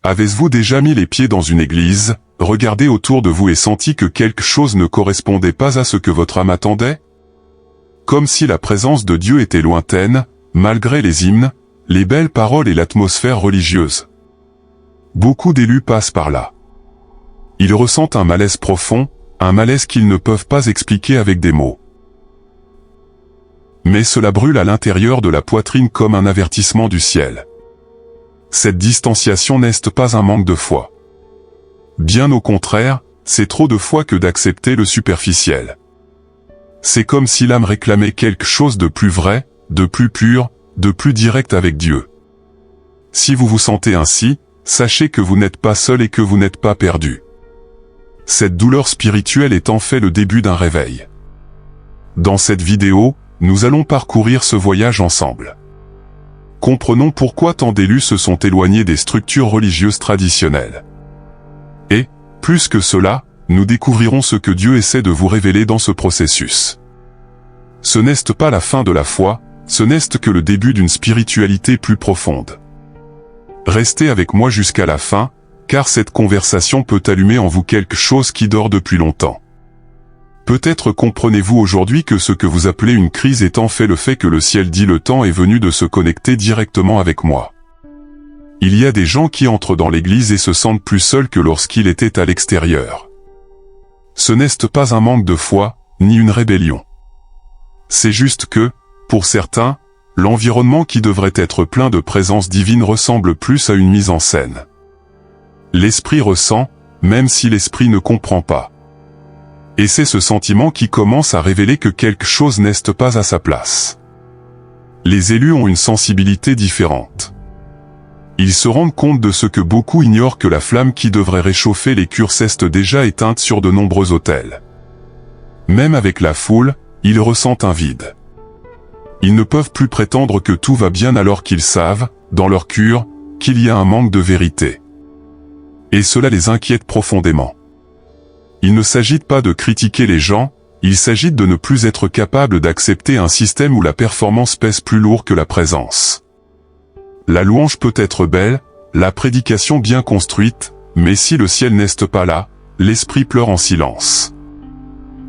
Avez-vous déjà mis les pieds dans une église, regardé autour de vous et senti que quelque chose ne correspondait pas à ce que votre âme attendait? Comme si la présence de Dieu était lointaine, malgré les hymnes, les belles paroles et l'atmosphère religieuse. Beaucoup d'élus passent par là. Ils ressentent un malaise profond, un malaise qu'ils ne peuvent pas expliquer avec des mots. Mais cela brûle à l'intérieur de la poitrine comme un avertissement du ciel. Cette distanciation n'est pas un manque de foi. Bien au contraire, c'est trop de foi que d'accepter le superficiel. C'est comme si l'âme réclamait quelque chose de plus vrai, de plus pur, de plus direct avec Dieu. Si vous vous sentez ainsi, sachez que vous n'êtes pas seul et que vous n'êtes pas perdu. Cette douleur spirituelle est en fait le début d'un réveil. Dans cette vidéo, nous allons parcourir ce voyage ensemble. Comprenons pourquoi tant d'élus se sont éloignés des structures religieuses traditionnelles. Et, plus que cela, nous découvrirons ce que Dieu essaie de vous révéler dans ce processus. Ce n'est pas la fin de la foi, ce n'est que le début d'une spiritualité plus profonde. Restez avec moi jusqu'à la fin, car cette conversation peut allumer en vous quelque chose qui dort depuis longtemps. Peut-être comprenez-vous aujourd'hui que ce que vous appelez une crise est en fait le fait que le ciel dit le temps est venu de se connecter directement avec moi. Il y a des gens qui entrent dans l'église et se sentent plus seuls que lorsqu'ils étaient à l'extérieur. Ce n'est pas un manque de foi, ni une rébellion. C'est juste que, pour certains, l'environnement qui devrait être plein de présence divine ressemble plus à une mise en scène. L'esprit ressent, même si l'esprit ne comprend pas. Et c'est ce sentiment qui commence à révéler que quelque chose n'est pas à sa place. Les élus ont une sensibilité différente. Ils se rendent compte de ce que beaucoup ignorent, que la flamme qui devrait réchauffer les cures est déjà éteinte sur de nombreux autels. Même avec la foule, ils ressentent un vide. Ils ne peuvent plus prétendre que tout va bien alors qu'ils savent, dans leur cure, qu'il y a un manque de vérité. Et cela les inquiète profondément. Il ne s'agit pas de critiquer les gens, il s'agit de ne plus être capable d'accepter un système où la performance pèse plus lourd que la présence. La louange peut être belle, la prédication bien construite, mais si le ciel n'est pas là, l'esprit pleure en silence.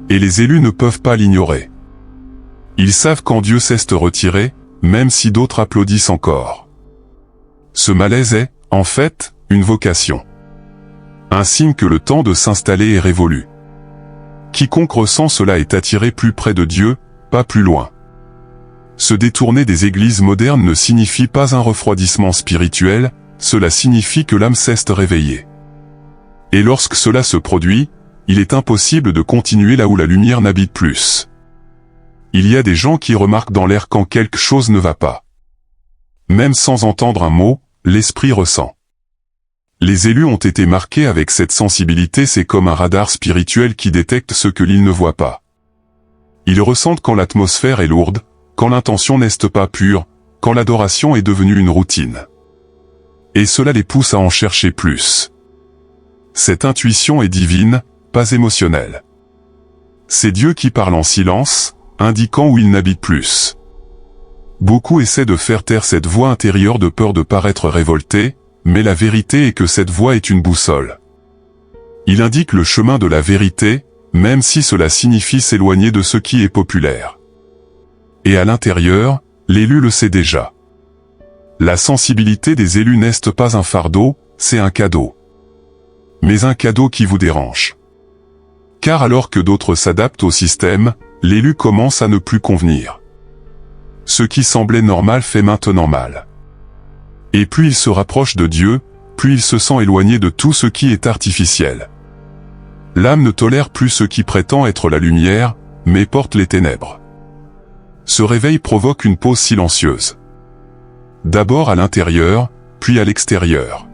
Et les élus ne peuvent pas l'ignorer. Ils savent quand Dieu s'est retiré, même si d'autres applaudissent encore. Ce malaise est, en fait, une vocation. Un signe que le temps de s'installer est révolu. Quiconque ressent cela est attiré plus près de Dieu, pas plus loin. Se détourner des églises modernes ne signifie pas un refroidissement spirituel, cela signifie que l'âme s'est réveillée. Et lorsque cela se produit, il est impossible de continuer là où la lumière n'habite plus. Il y a des gens qui remarquent dans l'air quand quelque chose ne va pas. Même sans entendre un mot, l'esprit ressent. Les élus ont été marqués avec cette sensibilité, c'est comme un radar spirituel qui détecte ce que l'île ne voit pas. Ils ressentent quand l'atmosphère est lourde, quand l'intention n'est pas pure, quand l'adoration est devenue une routine. Et cela les pousse à en chercher plus. Cette intuition est divine, pas émotionnelle. C'est Dieu qui parle en silence, indiquant où il n'habite plus. Beaucoup essaient de faire taire cette voix intérieure de peur de paraître révoltés, mais la vérité est que cette voix est une boussole. Il indique le chemin de la vérité, même si cela signifie s'éloigner de ce qui est populaire. Et à l'intérieur, l'élu le sait déjà. La sensibilité des élus n'est pas un fardeau, c'est un cadeau. Mais un cadeau qui vous dérange. Car alors que d'autres s'adaptent au système, l'élu commence à ne plus convenir. Ce qui semblait normal fait maintenant mal. Et plus il se rapproche de Dieu, plus il se sent éloigné de tout ce qui est artificiel. L'âme ne tolère plus ce qui prétend être la lumière, mais porte les ténèbres. Ce réveil provoque une pause silencieuse. D'abord à l'intérieur, puis à l'extérieur.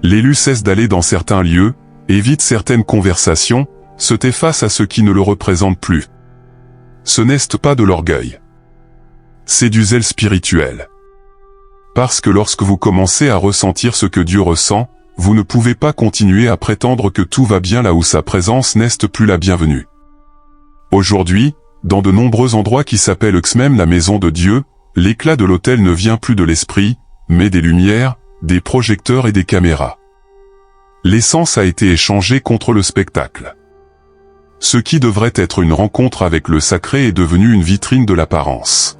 L'élu cesse d'aller dans certains lieux, évite certaines conversations, se tait face à ce qui ne le représente plus. Ce n'est pas de l'orgueil. C'est du zèle spirituel. Parce que lorsque vous commencez à ressentir ce que Dieu ressent, vous ne pouvez pas continuer à prétendre que tout va bien là où sa présence n'est plus la bienvenue. Aujourd'hui, dans de nombreux endroits qui s'appellent même la maison de Dieu, l'éclat de l'autel ne vient plus de l'esprit, mais des lumières, des projecteurs et des caméras. L'essence a été échangée contre le spectacle. Ce qui devrait être une rencontre avec le sacré est devenu une vitrine de l'apparence.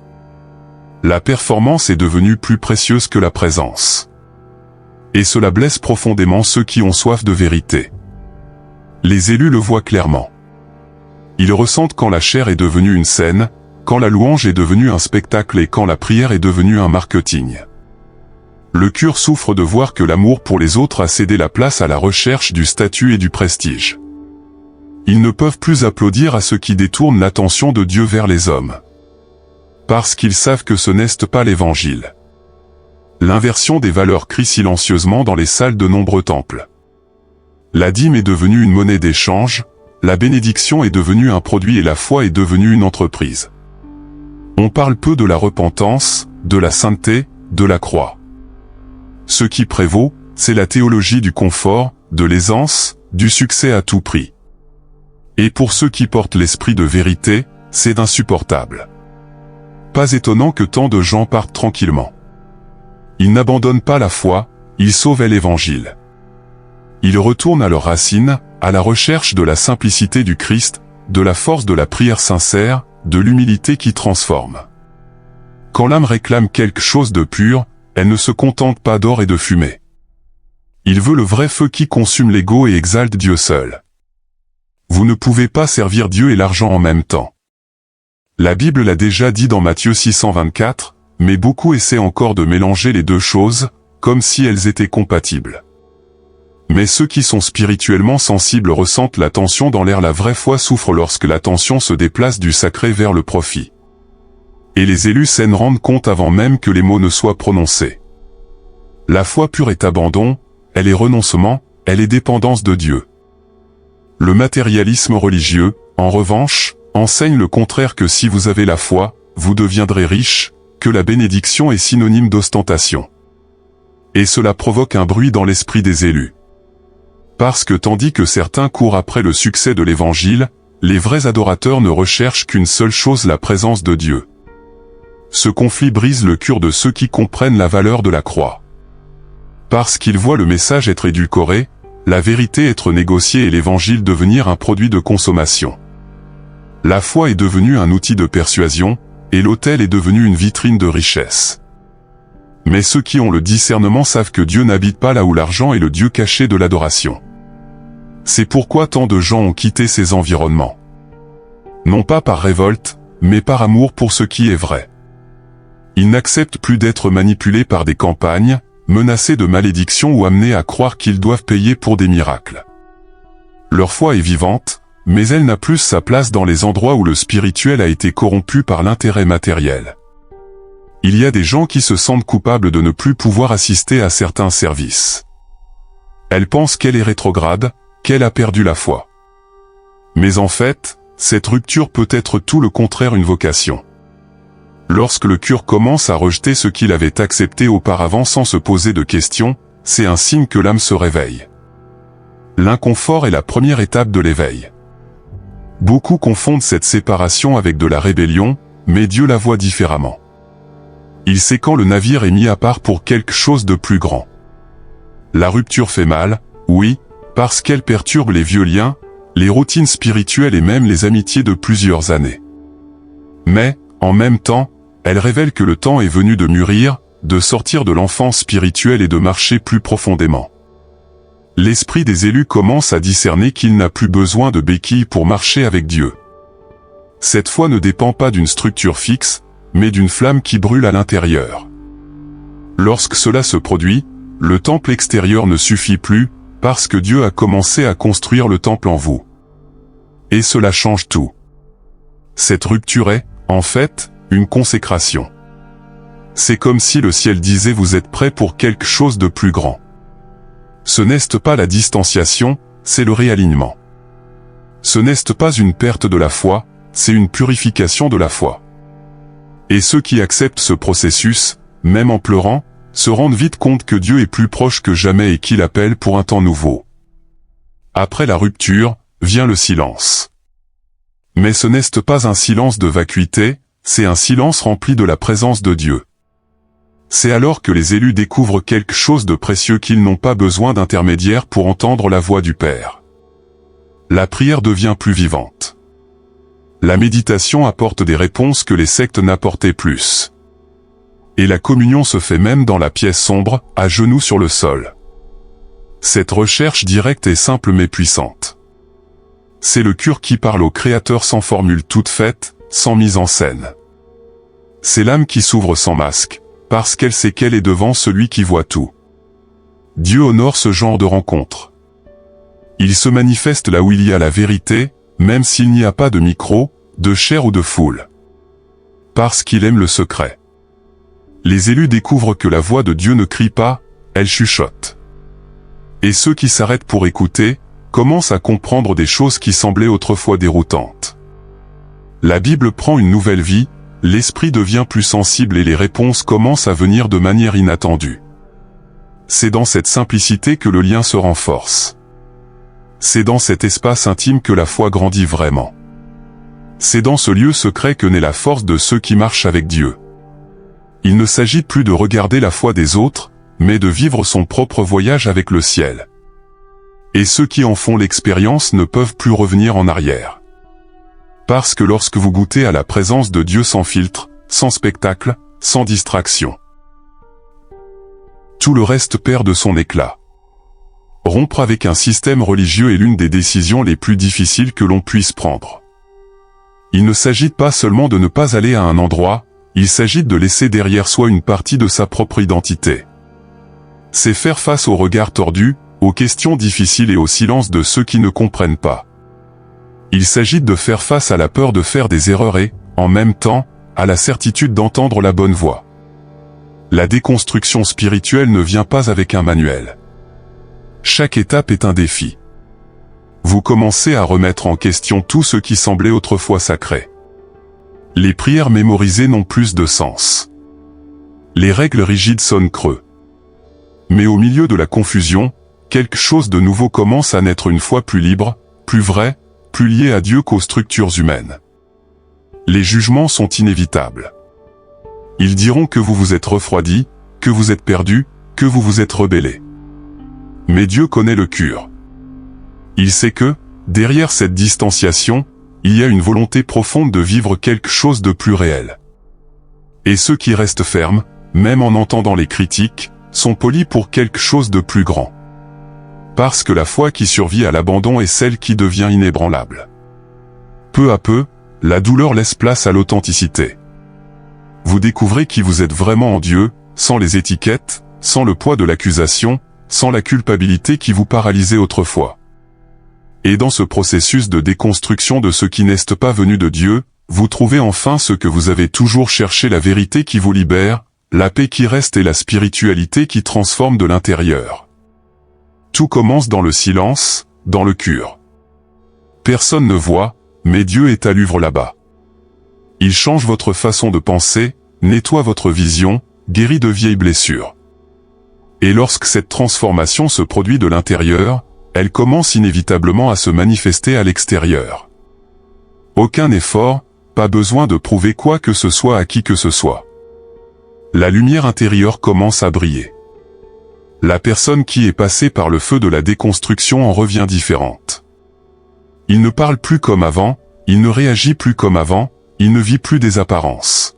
La performance est devenue plus précieuse que la présence. Et cela blesse profondément ceux qui ont soif de vérité. Les élus le voient clairement. Ils ressentent quand la chair est devenue une scène, quand la louange est devenue un spectacle et quand la prière est devenue un marketing. Le cœur souffre de voir que l'amour pour les autres a cédé la place à la recherche du statut et du prestige. Ils ne peuvent plus applaudir à ceux qui détournent l'attention de Dieu vers les hommes. Parce qu'ils savent que ce n'est pas l'évangile. L'inversion des valeurs crie silencieusement dans les salles de nombreux temples. La dîme est devenue une monnaie d'échange, la bénédiction est devenue un produit et la foi est devenue une entreprise. On parle peu de la repentance, de la sainteté, de la croix. Ce qui prévaut, c'est la théologie du confort, de l'aisance, du succès à tout prix. Et pour ceux qui portent l'esprit de vérité, c'est insupportable. Pas étonnant que tant de gens partent tranquillement. Ils n'abandonnent pas la foi, ils sauvent l'évangile. Ils retournent à leurs racines, à la recherche de la simplicité du Christ, de la force de la prière sincère, de l'humilité qui transforme. Quand l'âme réclame quelque chose de pur, elle ne se contente pas d'or et de fumée. Il veut le vrai feu qui consume l'ego et exalte Dieu seul. Vous ne pouvez pas servir Dieu et l'argent en même temps. La Bible l'a déjà dit dans Matthieu 624, mais beaucoup essaient encore de mélanger les deux choses, comme si elles étaient compatibles. Mais ceux qui sont spirituellement sensibles ressentent la tension dans l'air. La vraie foi souffre lorsque l'attention se déplace du sacré vers le profit. Et les élus s'en rendent compte avant même que les mots ne soient prononcés. La foi pure est abandon, elle est renoncement, elle est dépendance de Dieu. Le matérialisme religieux, en revanche, enseigne le contraire, que si vous avez la foi, vous deviendrez riche, que la bénédiction est synonyme d'ostentation. Et cela provoque un bruit dans l'esprit des élus. Parce que tandis que certains courent après le succès de l'évangile, les vrais adorateurs ne recherchent qu'une seule chose, la présence de Dieu. Ce conflit brise le cœur de ceux qui comprennent la valeur de la croix. Parce qu'ils voient le message être édulcoré, la vérité être négociée et l'évangile devenir un produit de consommation. La foi est devenue un outil de persuasion, et l'autel est devenu une vitrine de richesse. Mais ceux qui ont le discernement savent que Dieu n'habite pas là où l'argent est le Dieu caché de l'adoration. C'est pourquoi tant de gens ont quitté ces environnements. Non pas par révolte, mais par amour pour ce qui est vrai. Ils n'acceptent plus d'être manipulés par des campagnes, menacés de malédiction ou amenés à croire qu'ils doivent payer pour des miracles. Leur foi est vivante, mais elle n'a plus sa place dans les endroits où le spirituel a été corrompu par l'intérêt matériel. Il y a des gens qui se sentent coupables de ne plus pouvoir assister à certains services. Elles pensent qu'elle est rétrograde, qu'elle a perdu la foi. Mais en fait, cette rupture peut être tout le contraire, une vocation. Lorsque le cœur commence à rejeter ce qu'il avait accepté auparavant sans se poser de questions, c'est un signe que l'âme se réveille. L'inconfort est la première étape de l'éveil. Beaucoup confondent cette séparation avec de la rébellion, mais Dieu la voit différemment. Il sait quand le navire est mis à part pour quelque chose de plus grand. La rupture fait mal, oui, parce qu'elle perturbe les vieux liens, les routines spirituelles et même les amitiés de plusieurs années. Mais, en même temps, elle révèle que le temps est venu de mûrir, de sortir de l'enfance spirituelle et de marcher plus profondément. L'esprit des élus commence à discerner qu'il n'a plus besoin de béquilles pour marcher avec Dieu. Cette foi ne dépend pas d'une structure fixe, mais d'une flamme qui brûle à l'intérieur. Lorsque cela se produit, le temple extérieur ne suffit plus, parce que Dieu a commencé à construire le temple en vous. Et cela change tout. Cette rupture est, en fait, une consécration. C'est comme si le ciel disait: vous êtes prêts pour quelque chose de plus grand. Ce n'est pas la distanciation, c'est le réalignement. Ce n'est pas une perte de la foi, c'est une purification de la foi. Et ceux qui acceptent ce processus, même en pleurant, se rendent vite compte que Dieu est plus proche que jamais et qu'il appelle pour un temps nouveau. Après la rupture, vient le silence. Mais ce n'est pas un silence de vacuité, c'est un silence rempli de la présence de Dieu. C'est alors que les élus découvrent quelque chose de précieux qu'ils n'ont pas besoin d'intermédiaire pour entendre la voix du Père. La prière devient plus vivante. La méditation apporte des réponses que les sectes n'apportaient plus. Et la communion se fait même dans la pièce sombre, à genoux sur le sol. Cette recherche directe est simple mais puissante. C'est le cure qui parle au Créateur sans formule toute faite, sans mise en scène. C'est l'âme qui s'ouvre sans masque, parce qu'elle sait qu'elle est devant celui qui voit tout. Dieu honore ce genre de rencontre. Il se manifeste là où il y a la vérité, même s'il n'y a pas de micro, de chair ou de foule. Parce qu'il aime le secret. Les élus découvrent que la voix de Dieu ne crie pas, elle chuchote. Et ceux qui s'arrêtent pour écouter, commencent à comprendre des choses qui semblaient autrefois déroutantes. La Bible prend une nouvelle vie, l'esprit devient plus sensible et les réponses commencent à venir de manière inattendue. C'est dans cette simplicité que le lien se renforce. C'est dans cet espace intime que la foi grandit vraiment. C'est dans ce lieu secret que naît la force de ceux qui marchent avec Dieu. Il ne s'agit plus de regarder la foi des autres, mais de vivre son propre voyage avec le ciel. Et ceux qui en font l'expérience ne peuvent plus revenir en arrière. Parce que lorsque vous goûtez à la présence de Dieu sans filtre, sans spectacle, sans distraction, tout le reste perd de son éclat. Rompre avec un système religieux est l'une des décisions les plus difficiles que l'on puisse prendre. Il ne s'agit pas seulement de ne pas aller à un endroit, il s'agit de laisser derrière soi une partie de sa propre identité. C'est faire face aux regards tordus, aux questions difficiles et au silence de ceux qui ne comprennent pas. Il s'agit de faire face à la peur de faire des erreurs et, en même temps, à la certitude d'entendre la bonne voix. La déconstruction spirituelle ne vient pas avec un manuel. Chaque étape est un défi. Vous commencez à remettre en question tout ce qui semblait autrefois sacré. Les prières mémorisées n'ont plus de sens. Les règles rigides sonnent creux. Mais au milieu de la confusion, quelque chose de nouveau commence à naître, une foi plus libre, plus vraie, plus liée à Dieu qu'aux structures humaines. Les jugements sont inévitables. Ils diront que vous vous êtes refroidi, que vous êtes perdu, que vous vous êtes rebellé. Mais Dieu connaît le cure. Il sait que, derrière cette distanciation, il y a une volonté profonde de vivre quelque chose de plus réel. Et ceux qui restent fermes, même en entendant les critiques, sont polis pour quelque chose de plus grand. Parce que la foi qui survit à l'abandon est celle qui devient inébranlable. Peu à peu, la douleur laisse place à l'authenticité. Vous découvrez qui vous êtes vraiment en Dieu, sans les étiquettes, sans le poids de l'accusation, sans la culpabilité qui vous paralysait autrefois. Et dans ce processus de déconstruction de ce qui n'est pas venu de Dieu, vous trouvez enfin ce que vous avez toujours cherché, la vérité qui vous libère, la paix qui reste et la spiritualité qui transforme de l'intérieur. Tout commence dans le silence, dans le cure. Personne ne voit, mais Dieu est à l'œuvre là-bas. Il change votre façon de penser, nettoie votre vision, guérit de vieilles blessures. Et lorsque cette transformation se produit de l'intérieur, elle commence inévitablement à se manifester à l'extérieur. Aucun effort, pas besoin de prouver quoi que ce soit à qui que ce soit. La lumière intérieure commence à briller. La personne qui est passée par le feu de la déconstruction en revient différente. Il ne parle plus comme avant, il ne réagit plus comme avant, il ne vit plus des apparences.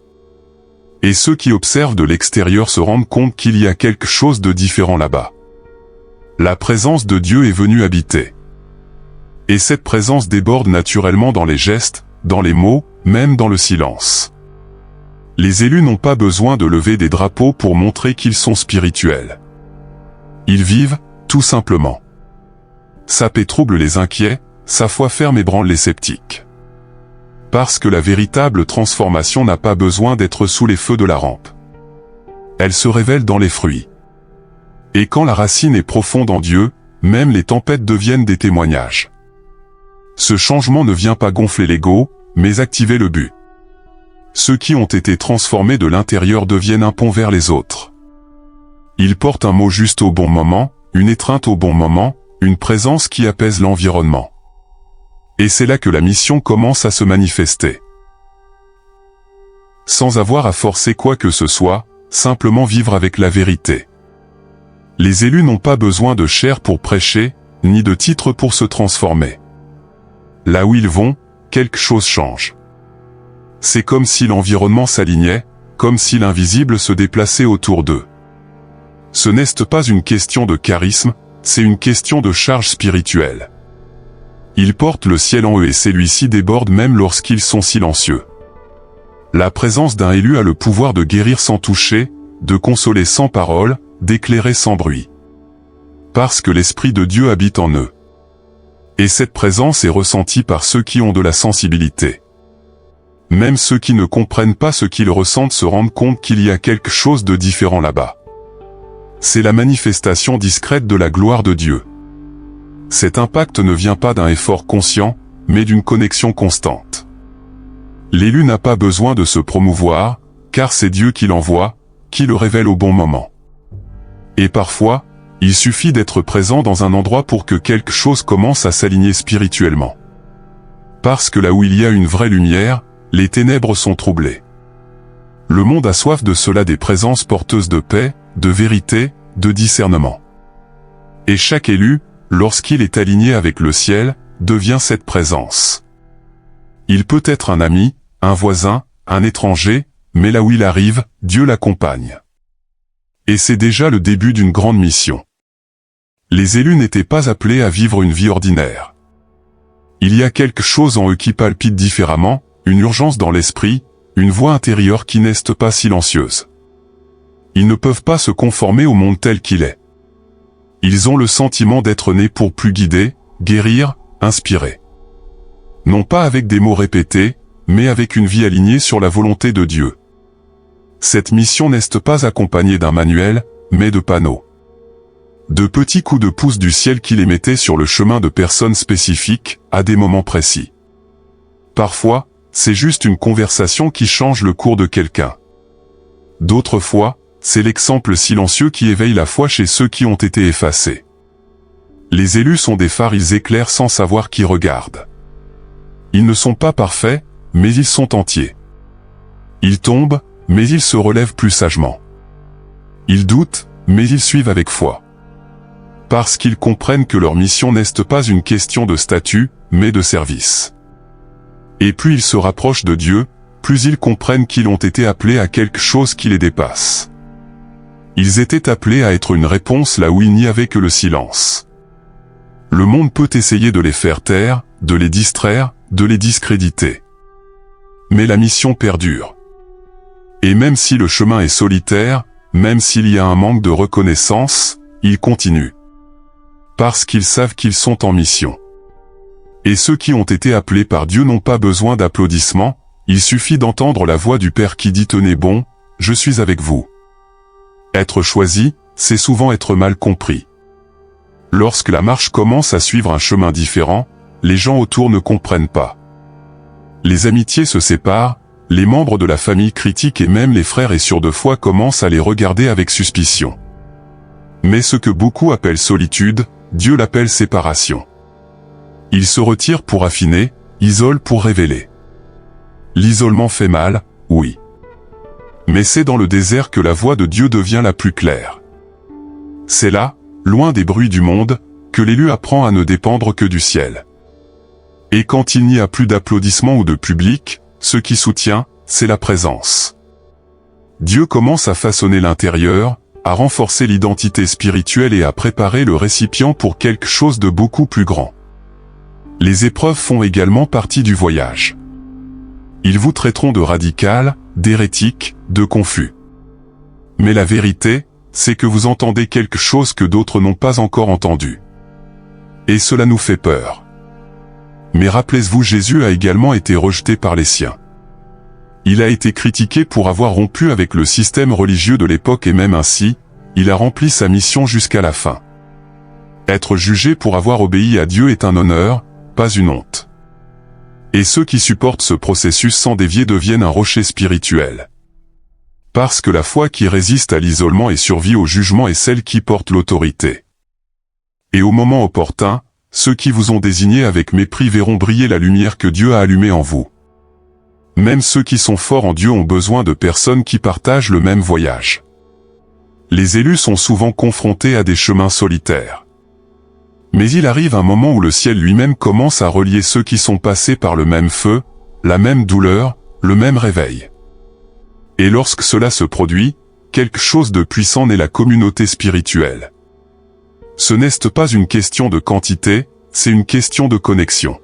Et ceux qui observent de l'extérieur se rendent compte qu'il y a quelque chose de différent là-bas. La présence de Dieu est venue habiter. Et cette présence déborde naturellement dans les gestes, dans les mots, même dans le silence. Les élus n'ont pas besoin de lever des drapeaux pour montrer qu'ils sont spirituels. Ils vivent, tout simplement. Sa paix trouble les inquiets, sa foi ferme ébranle les sceptiques. Parce que la véritable transformation n'a pas besoin d'être sous les feux de la rampe. Elle se révèle dans les fruits. Et quand la racine est profonde en Dieu, même les tempêtes deviennent des témoignages. Ce changement ne vient pas gonfler l'ego, mais activer le but. Ceux qui ont été transformés de l'intérieur deviennent un pont vers les autres. Ils portent un mot juste au bon moment, une étreinte au bon moment, une présence qui apaise l'environnement. Et c'est là que la mission commence à se manifester. Sans avoir à forcer quoi que ce soit, simplement vivre avec la vérité. Les élus n'ont pas besoin de chair pour prêcher, ni de titre pour se transformer. Là où ils vont, quelque chose change. C'est comme si l'environnement s'alignait, comme si l'invisible se déplaçait autour d'eux. Ce n'est pas une question de charisme, c'est une question de charge spirituelle. Ils portent le ciel en eux et celui-ci déborde même lorsqu'ils sont silencieux. La présence d'un élu a le pouvoir de guérir sans toucher, de consoler sans parole, d'éclairer sans bruit. Parce que l'Esprit de Dieu habite en eux. Et cette présence est ressentie par ceux qui ont de la sensibilité. Même ceux qui ne comprennent pas ce qu'ils ressentent se rendent compte qu'il y a quelque chose de différent là-bas. C'est la manifestation discrète de la gloire de Dieu. Cet impact ne vient pas d'un effort conscient, mais d'une connexion constante. L'élu n'a pas besoin de se promouvoir, car c'est Dieu qui l'envoie, qui le révèle au bon moment. Et parfois, il suffit d'être présent dans un endroit pour que quelque chose commence à s'aligner spirituellement. Parce que là où il y a une vraie lumière, les ténèbres sont troublées. Le monde a soif de cela, des présences porteuses de paix, de vérité, de discernement. Et chaque élu, lorsqu'il est aligné avec le ciel, devient cette présence. Il peut être un ami, un voisin, un étranger, mais là où il arrive, Dieu l'accompagne. Et c'est déjà le début d'une grande mission. Les élus n'étaient pas appelés à vivre une vie ordinaire. Il y a quelque chose en eux qui palpite différemment, une urgence dans l'esprit, une voix intérieure qui n'est pas silencieuse. Ils ne peuvent pas se conformer au monde tel qu'il est. Ils ont le sentiment d'être nés pour plus guider, guérir, inspirer. Non pas avec des mots répétés, mais avec une vie alignée sur la volonté de Dieu. Cette mission n'est pas accompagnée d'un manuel, mais de panneaux. De petits coups de pouce du ciel qui les mettaient sur le chemin de personnes spécifiques, à des moments précis. Parfois, c'est juste une conversation qui change le cours de quelqu'un. D'autres fois, c'est l'exemple silencieux qui éveille la foi chez ceux qui ont été effacés. Les élus sont des phares, ils éclairent sans savoir qui regarde. Ils ne sont pas parfaits, mais ils sont entiers. Ils tombent, mais ils se relèvent plus sagement. Ils doutent, mais ils suivent avec foi. Parce qu'ils comprennent que leur mission n'est pas une question de statut, mais de service. Et plus ils se rapprochent de Dieu, plus ils comprennent qu'ils ont été appelés à quelque chose qui les dépasse. Ils étaient appelés à être une réponse là où il n'y avait que le silence. Le monde peut essayer de les faire taire, de les distraire, de les discréditer. Mais la mission perdure. Et même si le chemin est solitaire, même s'il y a un manque de reconnaissance, ils continuent. Parce qu'ils savent qu'ils sont en mission. Et ceux qui ont été appelés par Dieu n'ont pas besoin d'applaudissements, il suffit d'entendre la voix du Père qui dit « Tenez bon, je suis avec vous ». Être choisi, c'est souvent être mal compris. Lorsque la marche commence à suivre un chemin différent, les gens autour ne comprennent pas. Les amitiés se séparent, les membres de la famille critiquent et même les frères et sœurs de foi commencent à les regarder avec suspicion. Mais ce que beaucoup appellent solitude, Dieu l'appelle séparation. Il se retire pour affiner, isole pour révéler. L'isolement fait mal, oui. Mais c'est dans le désert que la voix de Dieu devient la plus claire. C'est là, loin des bruits du monde, que l'élu apprend à ne dépendre que du ciel. Et quand il n'y a plus d'applaudissements ou de public, ce qui soutient, c'est la présence. Dieu commence à façonner l'intérieur, à renforcer l'identité spirituelle et à préparer le récipient pour quelque chose de beaucoup plus grand. Les épreuves font également partie du voyage. Ils vous traiteront de radical, d'hérétique, de confus. Mais la vérité, c'est que vous entendez quelque chose que d'autres n'ont pas encore entendu. Et cela nous fait peur. Mais rappelez-vous, Jésus a également été rejeté par les siens. Il a été critiqué pour avoir rompu avec le système religieux de l'époque et même ainsi, il a rempli sa mission jusqu'à la fin. Être jugé pour avoir obéi à Dieu est un honneur, pas une honte. Et ceux qui supportent ce processus sans dévier deviennent un rocher spirituel. Parce que la foi qui résiste à l'isolement et survit au jugement est celle qui porte l'autorité. Et au moment opportun, ceux qui vous ont désigné avec mépris verront briller la lumière que Dieu a allumée en vous. Même ceux qui sont forts en Dieu ont besoin de personnes qui partagent le même voyage. les élus sont souvent confrontés à des chemins solitaires. Mais il arrive un moment où le ciel lui-même commence à relier ceux qui sont passés par le même feu, la même douleur, le même réveil. Et lorsque cela se produit, quelque chose de puissant naît, la communauté spirituelle. Ce n'est pas une question de quantité, c'est une question de connexion.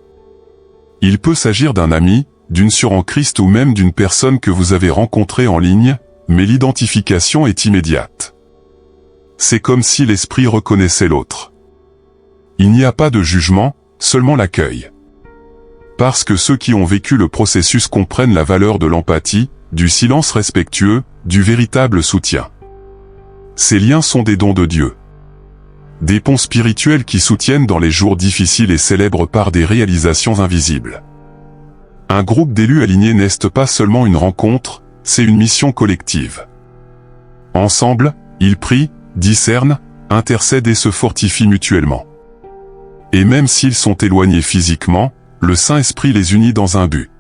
Il peut s'agir d'un ami, d'une sœur en Christ ou même d'une personne que vous avez rencontrée en ligne, mais l'identification est immédiate. C'est comme si l'esprit reconnaissait l'autre. Il n'y a pas de jugement, seulement l'accueil. Parce que ceux qui ont vécu le processus comprennent la valeur de l'empathie, du silence respectueux, du véritable soutien. Ces liens sont des dons de Dieu. Des ponts spirituels qui soutiennent dans les jours difficiles et célèbrent par des réalisations invisibles. Un groupe d'élus alignés n'est pas seulement une rencontre, c'est une mission collective. Ensemble, ils prient, discernent, intercèdent et se fortifient mutuellement. Et même s'ils sont éloignés physiquement, le Saint-Esprit les unit dans un but.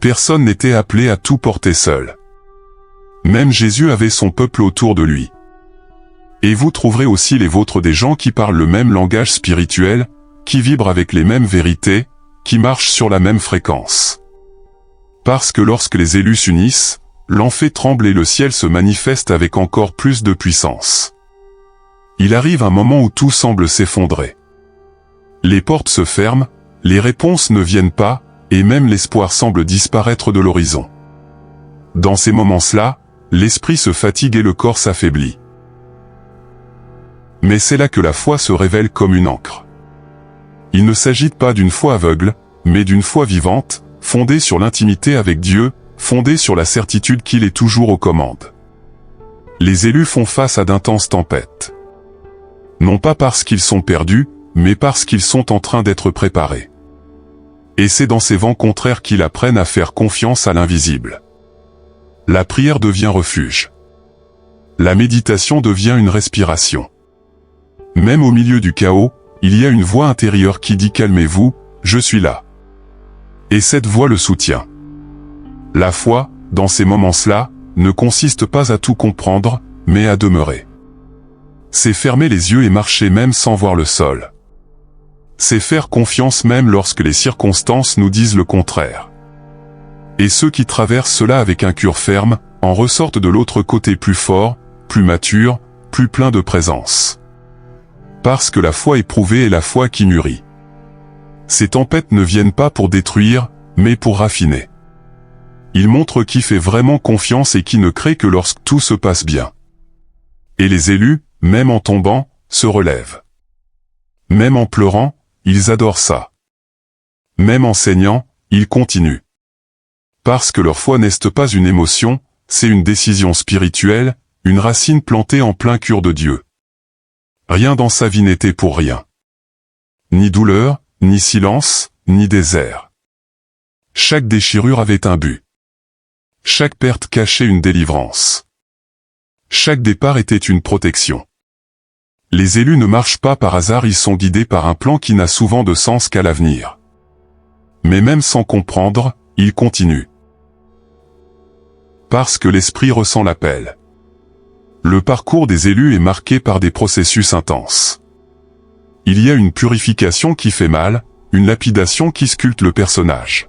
Personne n'était appelé à tout porter seul. Même Jésus avait son peuple autour de lui. Et vous trouverez aussi les vôtres, des gens qui parlent le même langage spirituel, qui vibrent avec les mêmes vérités, qui marchent sur la même fréquence. Parce que lorsque les élus s'unissent, l'enfer tremble et le ciel se manifeste avec encore plus de puissance. Il arrive un moment où tout semble s'effondrer. Les portes se ferment, les réponses ne viennent pas, et même l'espoir semble disparaître de l'horizon. Dans ces moments-là, l'esprit se fatigue et le corps s'affaiblit. Mais c'est là que la foi se révèle comme une ancre. Il ne s'agit pas d'une foi aveugle, mais d'une foi vivante, fondée sur l'intimité avec Dieu, fondée sur la certitude qu'il est toujours aux commandes. Les élus font face à d'intenses tempêtes. Non pas parce qu'ils sont perdus, mais parce qu'ils sont en train d'être préparés. Et c'est dans ces vents contraires qu'ils apprennent à faire confiance à l'invisible. La prière devient refuge. La méditation devient une respiration. Même au milieu du chaos, il y a une voix intérieure qui dit « Calmez-vous, je suis là ». Et cette voix le soutient. La foi, dans ces moments-là, ne consiste pas à tout comprendre, mais à demeurer. C'est fermer les yeux et marcher même sans voir le sol. C'est faire confiance même lorsque les circonstances nous disent le contraire. Et ceux qui traversent cela avec un cœur ferme, en ressortent de l'autre côté plus forts, plus matures, plus pleins de présence. Parce que la foi éprouvée est la foi qui mûrit. Ces tempêtes ne viennent pas pour détruire, mais pour raffiner. Ils montrent qui fait vraiment confiance et qui ne crée que lorsque tout se passe bien. Et les élus, même en tombant, se relèvent. Même en pleurant, ils adorent ça. Même en saignant, ils continuent. Parce que leur foi n'est pas une émotion, c'est une décision spirituelle, une racine plantée en plein cœur de Dieu. Rien dans sa vie n'était pour rien. Ni douleur, ni silence, ni désert. Chaque déchirure avait un but. Chaque perte cachait une délivrance. Chaque départ était une protection. Les élus ne marchent pas par hasard, ils sont guidés par un plan qui n'a souvent de sens qu'à l'avenir. Mais même sans comprendre, ils continuent. Parce que l'esprit ressent l'appel. Le parcours des élus est marqué par des processus intenses. Il y a une purification qui fait mal, une lapidation qui sculpte le personnage.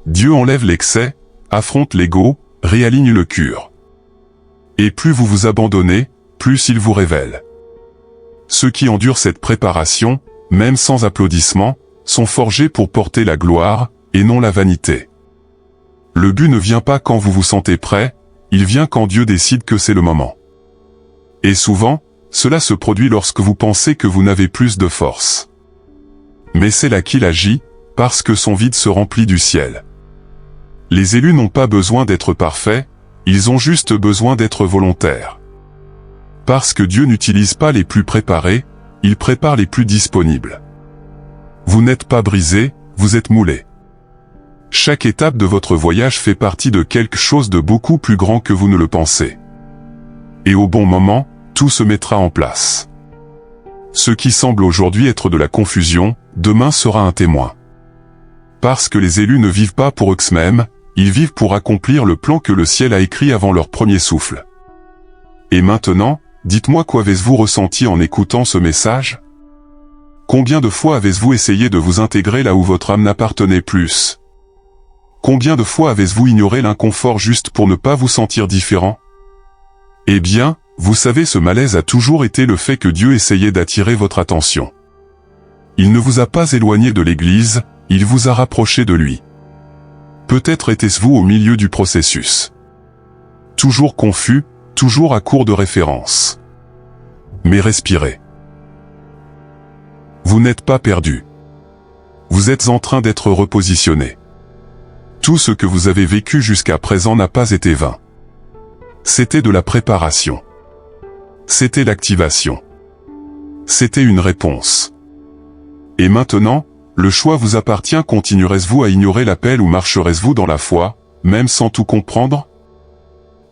Dieu enlève l'excès, affronte l'ego, réaligne le cœur. Et plus vous vous abandonnez, plus il vous révèle. Ceux qui endurent cette préparation, même sans applaudissements, sont forgés pour porter la gloire, et non la vanité. Le but ne vient pas quand vous vous sentez prêt, il vient quand Dieu décide que c'est le moment. Et souvent, cela se produit lorsque vous pensez que vous n'avez plus de force. Mais c'est là qu'il agit, parce que son vide se remplit du ciel. Les élus n'ont pas besoin d'être parfaits, ils ont juste besoin d'être volontaires. Parce que Dieu n'utilise pas les plus préparés, il prépare les plus disponibles. Vous n'êtes pas brisé, vous êtes moulé. Chaque étape de votre voyage fait partie de quelque chose de beaucoup plus grand que vous ne le pensez. Et au bon moment, tout se mettra en place. Ce qui semble aujourd'hui être de la confusion, demain sera un témoin. Parce que les élus ne vivent pas pour eux-mêmes, ils vivent pour accomplir le plan que le ciel a écrit avant leur premier souffle. Et maintenant, dites-moi qu'avez-vous ressenti en écoutant ce message? Combien de fois avez-vous essayé de vous intégrer là où votre âme n'appartenait plus? Combien de fois avez-vous ignoré l'inconfort juste pour ne pas vous sentir différent? Eh bien, vous savez, ce malaise a toujours été le fait que Dieu essayait d'attirer votre attention. Il ne vous a pas éloigné de l'Église, il vous a rapproché de lui. Peut-être était-ce-vous au milieu du processus. Toujours confus, toujours à court de références. Mais respirez. Vous n'êtes pas perdu. Vous êtes en train d'être repositionné. Tout ce que vous avez vécu jusqu'à présent n'a pas été vain. C'était de la préparation. C'était l'activation. C'était une réponse. Et maintenant, le choix vous appartient. Continuerez-vous à ignorer l'appel ou marcherez-vous dans la foi, même sans tout comprendre?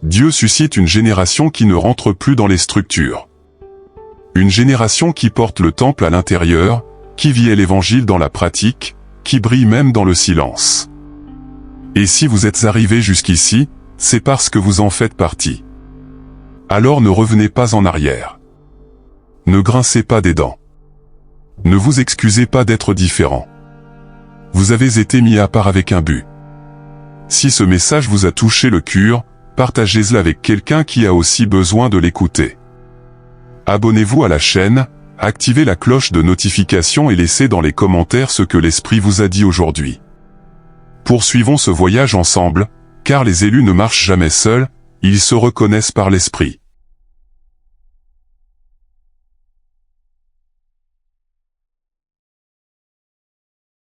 Dieu suscite une génération qui ne rentre plus dans les structures. Une génération qui porte le temple à l'intérieur, qui vit l'évangile dans la pratique, qui brille même dans le silence. Et si vous êtes arrivé jusqu'ici, c'est parce que vous en faites partie. Alors ne revenez pas en arrière. Ne grincez pas des dents. Ne vous excusez pas d'être différent. Vous avez été mis à part avec un but. Si ce message vous a touché le cœur, partagez-le avec quelqu'un qui a aussi besoin de l'écouter. Abonnez-vous à la chaîne, activez la cloche de notification et laissez dans les commentaires ce que l'Esprit vous a dit aujourd'hui. Poursuivons ce voyage ensemble, car les élus ne marchent jamais seuls, ils se reconnaissent par l'Esprit.